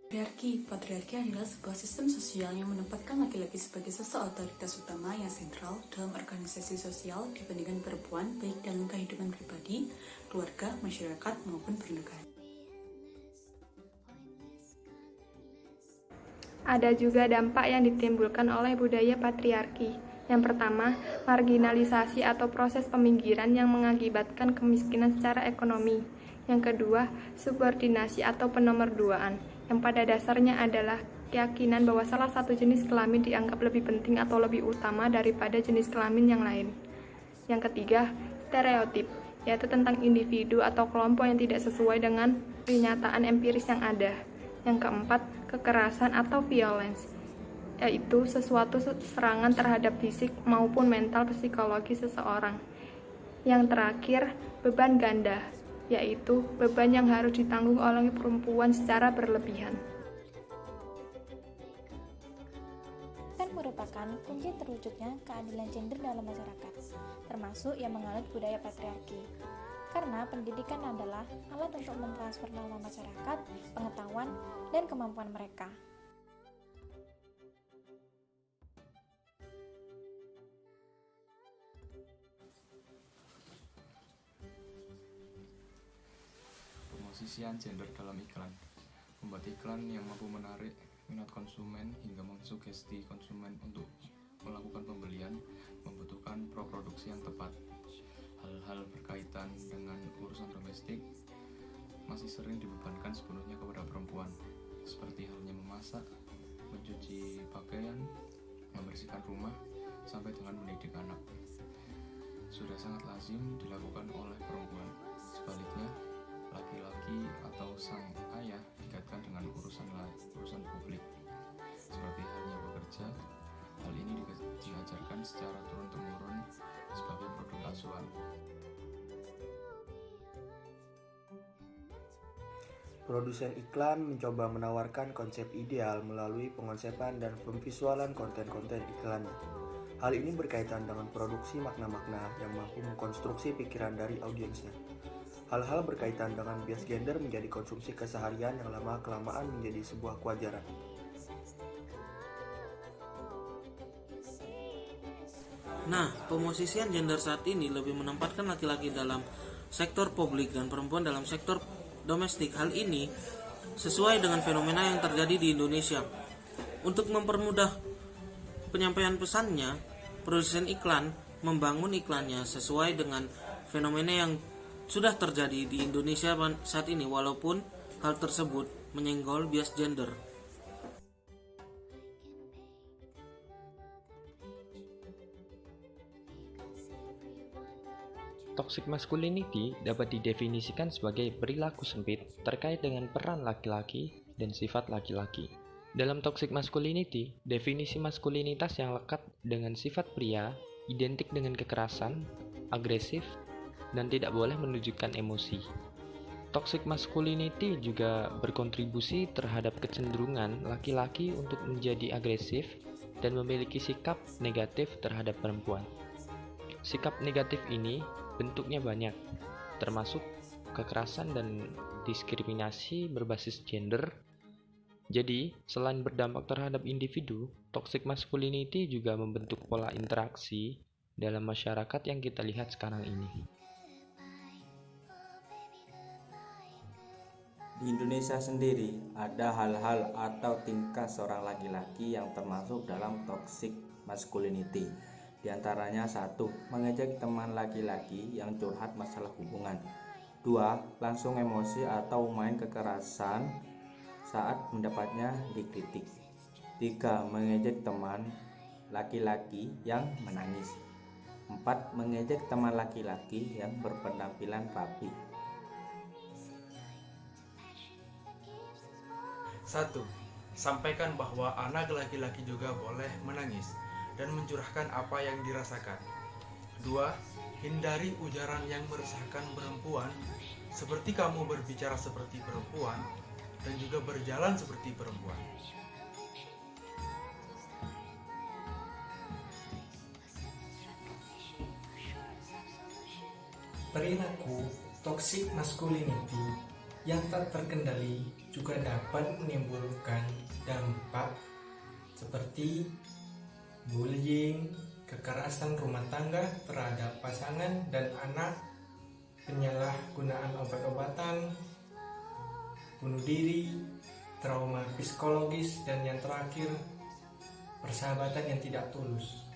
Patriarki adalah sebuah sistem sosial yang menempatkan laki-laki sebagai sosok otoritas utama yang sentral dalam organisasi sosial dibandingkan perempuan, baik dalam kehidupan pribadi, keluarga, masyarakat, maupun bernegara. Ada juga dampak yang ditimbulkan oleh budaya patriarki. Yang pertama, marginalisasi atau proses peminggiran yang mengakibatkan kemiskinan secara ekonomi. Yang kedua, subordinasi atau penomorduaan, yang pada dasarnya adalah keyakinan bahwa salah satu jenis kelamin dianggap lebih penting atau lebih utama daripada jenis kelamin yang lain. Yang ketiga, stereotip, yaitu tentang individu atau kelompok yang tidak sesuai dengan kenyataan empiris yang ada. Yang keempat, kekerasan atau violence, yaitu sesuatu serangan terhadap fisik maupun mental psikologi seseorang. Yang terakhir, beban ganda, yaitu beban yang harus ditanggung oleh perempuan secara berlebihan. Kan merupakan kunci terwujudnya keadilan gender dalam masyarakat, termasuk yang menganut budaya patriarki. Karena pendidikan adalah alat untuk mentransfer norma masyarakat, pengetahuan, dan kemampuan mereka. Pemosisian gender dalam iklan. Membuat iklan yang mampu menarik minat konsumen hingga mensugesti konsumen untuk melakukan pembelian membutuhkan produksi yang tepat. Hal-hal berkaitan dengan urusan domestik masih sering dibebankan sepenuhnya kepada perempuan, seperti halnya memasak, mencuci pakaian, membersihkan rumah, sampai dengan mendidik anak. Sudah sangat lazim dilakukan oleh perempuan. Sebaliknya, laki-laki atau sang ayah dikaitkan dengan urusan publik, seperti halnya bekerja. Hal ini diajarkan secara turun-temurun sebagai produk asuhan. Produsen iklan mencoba menawarkan konsep ideal melalui pengonsepan dan pemvisualan konten-konten iklannya. Hal ini berkaitan dengan produksi makna-makna yang mampu mengkonstruksi pikiran dari audiensnya. Hal-hal berkaitan dengan bias gender menjadi konsumsi keseharian yang lama-kelamaan menjadi sebuah kewajaran. Nah, pemosisian gender saat ini lebih menempatkan laki-laki dalam sektor publik dan perempuan dalam sektor domestik. Hal ini sesuai dengan fenomena yang terjadi di Indonesia. Untuk mempermudah penyampaian pesannya, produsen iklan membangun iklannya sesuai dengan fenomena yang sudah terjadi di Indonesia saat ini, walaupun hal tersebut menyenggol bias gender. Toxic masculinity dapat didefinisikan sebagai perilaku sempit terkait dengan peran laki-laki dan sifat laki-laki. Dalam toxic masculinity, definisi maskulinitas yang lekat dengan sifat pria identik dengan kekerasan, agresif, dan tidak boleh menunjukkan emosi. Toxic masculinity juga berkontribusi terhadap kecenderungan laki-laki untuk menjadi agresif dan memiliki sikap negatif terhadap perempuan. Sikap negatif ini bentuknya banyak, termasuk kekerasan dan diskriminasi berbasis gender. Jadi, selain berdampak terhadap individu, toxic masculinity juga membentuk pola interaksi dalam masyarakat yang kita lihat sekarang ini. Di Indonesia sendiri, ada hal-hal atau tingkah seorang laki-laki yang termasuk dalam toxic masculinity. Di antaranya 1. Mengejek teman laki-laki yang curhat masalah hubungan. 2. Langsung emosi atau main kekerasan saat mendapatnya dikritik. 3. Mengejek teman laki-laki yang menangis. 4. Mengejek teman laki-laki yang berpenampilan rapi. 1. Sampaikan bahwa anak laki-laki juga boleh menangis dan mencurahkan apa yang dirasakan. 2. Hindari ujaran yang meresahkan perempuan, seperti kamu berbicara seperti perempuan dan juga berjalan seperti perempuan. Perilaku toxic masculinity yang tak terkendali juga dapat menimbulkan dampak seperti bullying, kekerasan rumah tangga terhadap pasangan dan anak, penyalahgunaan obat-obatan, bunuh diri, trauma psikologis, dan yang terakhir, persahabatan yang tidak tulus.